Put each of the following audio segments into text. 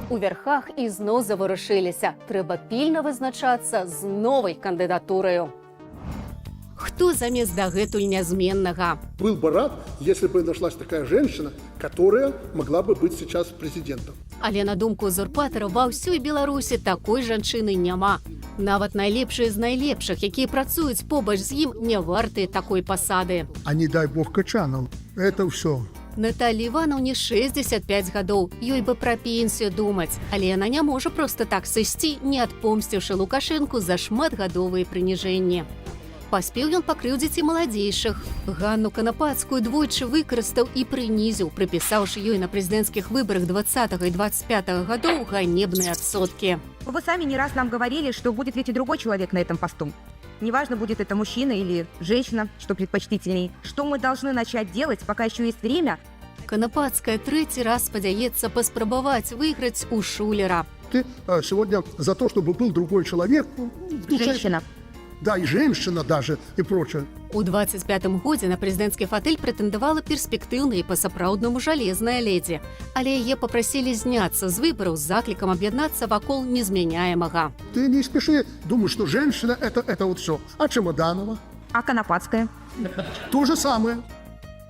У вярхах ізноў заварушыліся. Трэба пільна вызначацца з новай кандыдатураю. Хто замест дагэтуль нязменнага? Был бы рад, если бы нашлась такая женщина, которая могла бы быть сейчас президентом. Але на думку узурпатара, ва ўсёй Беларусі такой жанчыны няма. Нават найлепшыя з найлепшых, якія працуюць побач з ім, не вартыя такой пасады. А не дай бог Качанов. Это все. Наталі Івановне 65 гадоў. Ёй бы пра пенсію думаць. Але яна не можа проста так сысці, не адпомсціўшы Лукашэнку за шматгадовыя прыніжэнні. Паспеў ён пакрыўдзіць і маладзейшых. Ганну Канапацкую двойчы выкарыстаў і прынізіў, прыпісаўшы ёй на прэзідэнцкіх выбарах 20 і 25 гадоў ганебныя адсоткі. Вы сами не раз нам говорили, что будет ведь и другой человек на этом посту. Неважно, будет это мужчина или женщина, что предпочтительней. Что мы должны начать делать, пока еще есть время? Канапацкая трэці раз спадзяецца паспрабаваць выйграць у Шулера. Ты сегодня за то, чтобы был другой человек. Женщина. Да, и женщина даже, и прочее. У 25-м годзе на прэзідэнцкі фатэль прэтэндавала перспектыўная і па-сапраўднаму жалезная ледзі. Але яе папрасілі зняцца з выбараў з заклікам аб'яднацца вакол незмяняемага. Ты не спеши думать, что женщина это вот все. А Чемоданова? А Конопатская? То же самое.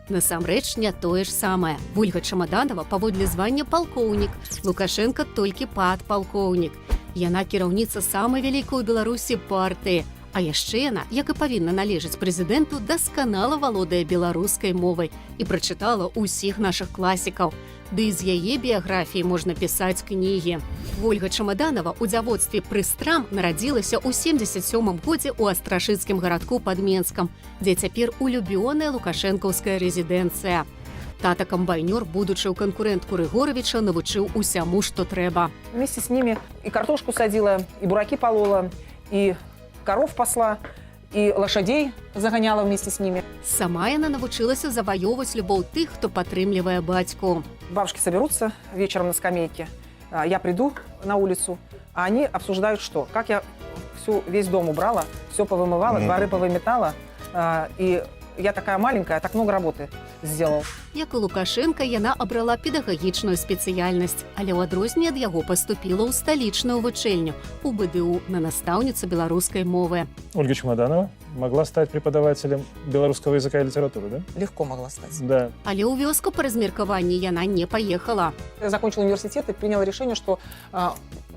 Насамрэч не тое ж самае. Вольга Чемоданова паводле звання палкоўнік, Лукашенко толькі падпалкоўнік. Яна кіраўніца самай вялікай у Беларусі партыі. А яшчэ яна, як і павінна належаць прэзідэнту, дасканала валодае беларускай мовай і прачытала ўсіх нашых класікаў. Ды з яе біяграфіі можна пісаць кнігі. Вольга Чемоданова у дзявоцтве прыстрам нарадзілася ў 77-м годзе ў астрашыцкім гарадку пад Менскам, дзе цяпер улюбёная лукашэнкаўская рэзідэнцыя. Тата камбайнёр, будучы ў канкурэнтку Рыгоровича, навучыў усяму, што трэба. Вместе с ними и картошку садила, и бураки полола, и коров пасла, и лошадей загоняла вместе с ними. Сама яна навучылася заваёўваць любоў тых, хто падтрымлівае бацьку. Бабушки соберутся вечером на скамейке, я приду на улицу, а они обсуждают, что, как я весь дом убрала, все повымывала, дворы повыметала, и я такая маленькая, так много работы сделал. Як і Лукашенка, яна абрала педагагічную спецыяльнасць, але ў адрозненне ад яго паступіла ў сталічную вучэльню, у БДУ, на настаўніцу беларускай мовы. Ольга Чемоданова могла стать преподавателем белорусского языка и литературы, да? Легко могла стать. Да. Але ў вёску па размеркаванні яна не паехала. Я закончила университет и приняла решение, что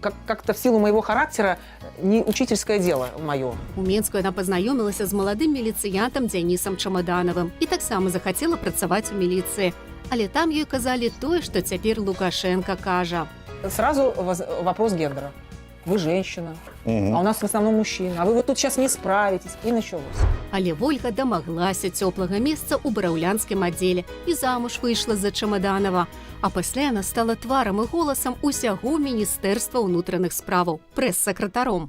как-то в силу моего характера не учительское дело мое. У Менску яна пазнаёмілася з маладым міліцыянтам Дзянісам Чемодановым і таксама захацела працаваць у міліцыі. Але там ёй казалі тое, што цяпер Лукашенко кажа. Сразу вопрос гендера. Вы женщина, а у нас в основном мужчина. А вы вот тут сейчас не справитесь, и началось. Але Вольга дамаглася цёплага месца ў бараўлянскім аддзеле і замуж выйшла за Чемоданова. А пасля яна стала тварам і голасам усяго Міністэрства ўнутраных справаў, прэс-сакратаром.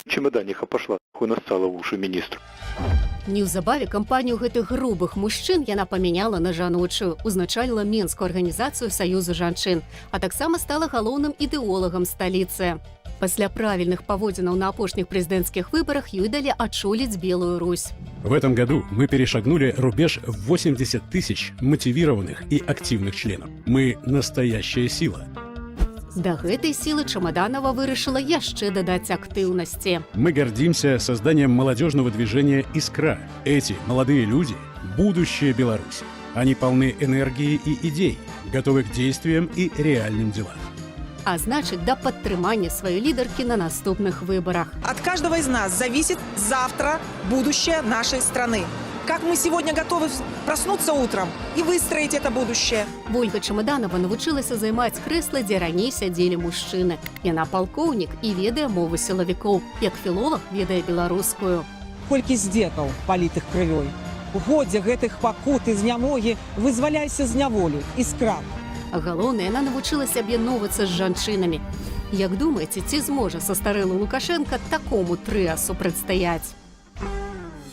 Чемоданиха пошла, хуй настала в уши министру. Неўзабаве кампанію гэтых грубых мужчын яна памяняла на жаночую, узначаліла Менскую арганізацыю Саюзу жанчын, а таксама стала галоўным ідэолагам сталіцы. Пасля правільных паводзінаў на апошніх прэзідэнцкіх выбарах ёй далі адчуліць Белую Русь. В этом году мы перешагнули рубеж в 80 тысяч мотивированных и активных членов. Мы настоящая сила. Да гэтай сілы Чемоданова вырашыла яшчэ дадаць актыўнасці. Мы гордимся созданием молодежного движения «Искра». Эти молодые люди – будущее Беларуси. Они полны энергии и идей, готовы к действиям и реальным делам. А значит, да падтрымання сваёй лідаркі на наступных выбарах. От каждого из нас зависит завтра будущее нашей страны. Как мы сегодня готовы проснуться утром и выстроить это будущее. Вольга Чемоданова навучылася займаць крэсла, дзе раней сядзелі мужчыны. Яна палкоўнік і ведае мову сілавікоў, як філолог ведае беларускую. Колькі здзекаў палітых крывёй. Годзе гэтых пакут і знямогі вызваляйся з няволі, іскра. А галоўнае, яна навучылася аб'ядноўвацца з жанчынамі. Як думаеце, ці зможа састарэлы Лукашенко такому трыасу прадстаяць?